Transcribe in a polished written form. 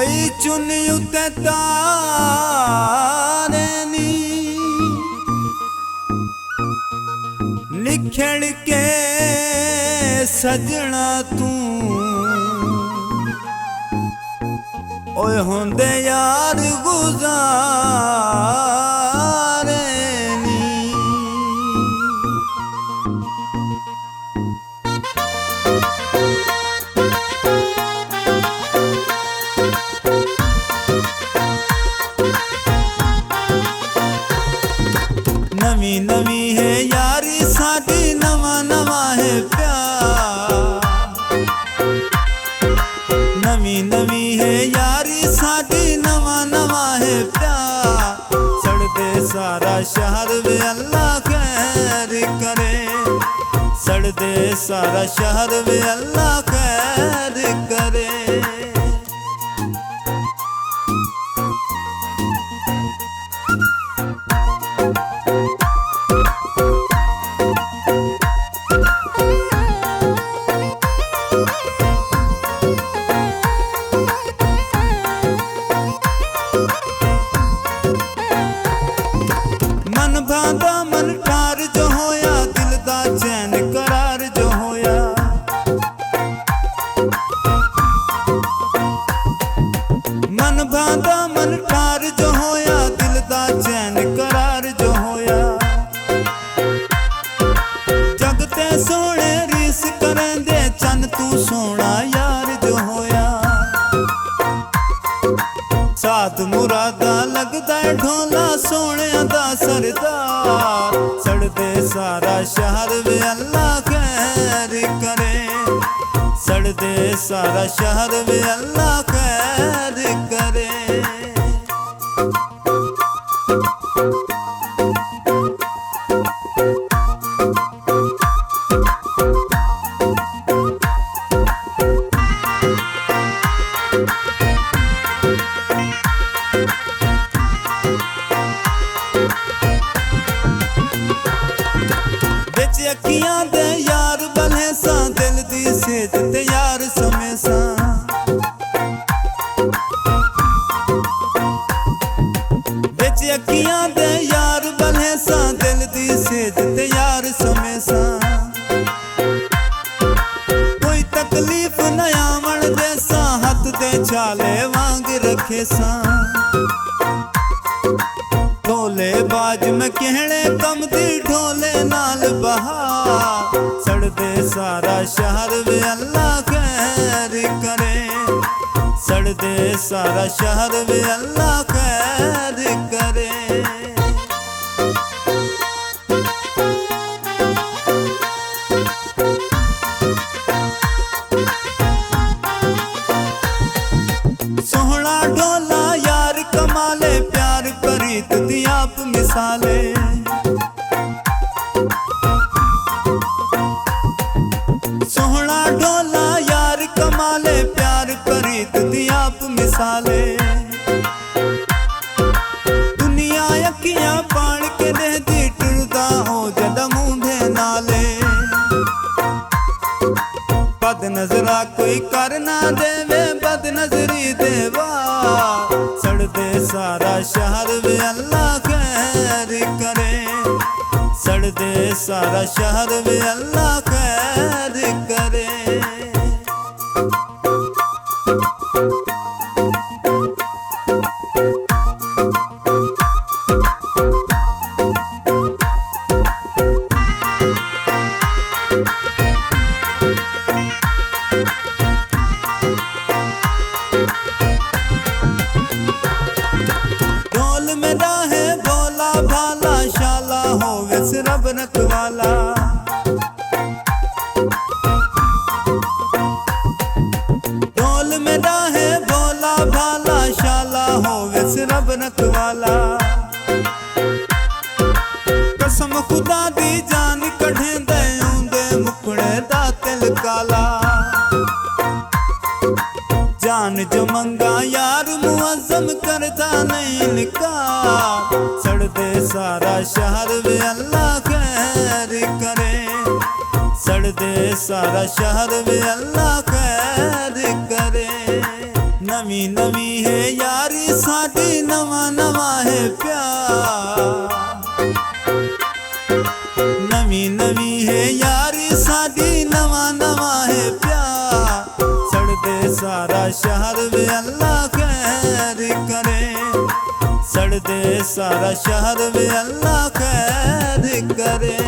ओई चुनी उते तारे नी निखड़ के सजना तू ओए होंदे यार गुजारे नी। नवी नवी है यारी साडी नवा नवा है प्यार। नवी नवी है यारी साडी नवा नवा है प्यार। सड़दे सारा शहर वे अल्लाह खैर करे। सड़दे सारा शहर वे अल्लाह खैर करे। मन भांदा मन ठार जो होया दिल दा चैन करार जो होया। मन भांदा मन ठार जो होया दिल दा चैन करार जो होया। जगते सोने रीस करेंदे चन तू सोना यार जो होया। साथ मुरादा लगदा है ढोला सोने दा सरदार। सड़दे सारा शहर वे अल्लाह खैर करे। सड़दे सारा शहर वे अल्लाह खैर करे। अखियां दे यार बल्हे सा दिल दी सेज ते यार समय सा। बिच अखियां दे यार बल्हे सा दिल दी सेज ते यार समय सा। कोई तकलीफ न आवन दे सा हथ दे छाले वांग रखे सा। ढोले बाज में कहने कम दी ढोले नाल बहार। सड़दे सारा शहर वे अल्लाह खैर करे। सड़दे सारा शहर वे अल्लाह खैर करे। सोहना ढोला यार कमाले प्यार प्रीत दी आप मिसाले। सोहना ढोला यार कमाले प्यार प्रीत दी आप मिसाले। दुनिया अखियां पाण के देदी टुरदा हो जदा मूंढे नाले। बद नजरा कोई कर ना देवे बद नजरी देवा। सड़दे सारा शहर वे अल्लाह खैर करे। सड़दे सारा शहर वे अल्लाह खैर करे। ढोल में राहे भोला भाला शाला हो वैस रब रखवाला। ढोल में राहे भोला भाला शाला हो वैस रब रखवाला। कसम खुदा दी जान कढ़े दे औंदे मुखड़े दा तिल काला। जान जो मंगा यार मुअज्जम करता नहीं इनकार। सड़दे सारा शहर वे अल्लाह खैर करे। सड़दे सारा शहर वे अल्लाह खैर करे। नवी नवी है यारी साडी नवा नवा है प्यार नवी नवी है यारी साडी नवा नवा है प्यार सड़दे सारा शहर वे अल्लाह खैर करे सड़दे सारा शहर वे अल्लाह खैर करे।